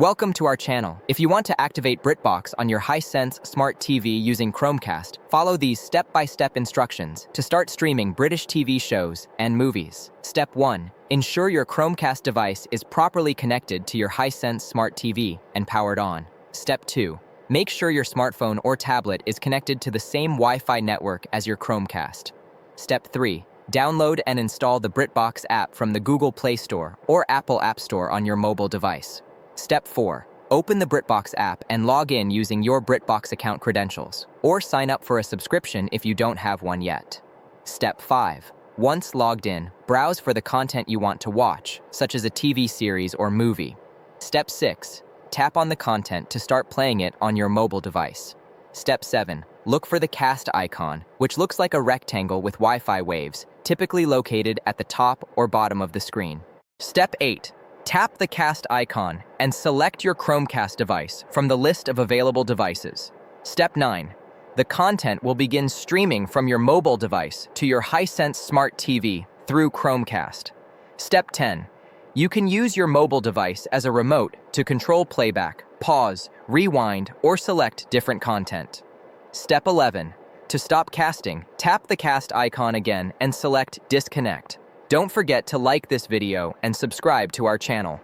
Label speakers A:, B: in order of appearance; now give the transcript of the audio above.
A: Welcome to our channel. If you want to activate BritBox on your Hisense Smart TV using Chromecast, follow these step-by-step instructions to start streaming British TV shows and movies. Step 1. Ensure your Chromecast device is properly connected to your Hisense Smart TV and powered on. Step 2. Make sure your smartphone or tablet is connected to the same Wi-Fi network as your Chromecast. Step 3. Download and install the BritBox app from the Google Play Store or Apple App Store on your mobile device. Step 4. Open the BritBox app and log in using your BritBox account credentials, or sign up for a subscription if you don't have one yet. Step 5. Once logged in, browse for the content you want to watch, such as a TV series or movie. Step 6. Tap on the content to start playing it on your mobile device. Step 7. Look for the cast icon, which looks like a rectangle with Wi-Fi waves, typically located at the top or bottom of the screen. Step 8. Tap the cast icon and select your Chromecast device from the list of available devices. Step 9. The content will begin streaming from your mobile device to your Hisense Smart TV through Chromecast. Step 10. You can use your mobile device as a remote to control playback, pause, rewind, or select different content. Step 11. To stop casting, tap the cast icon again and select Disconnect. Don't forget to like this video and subscribe to our channel.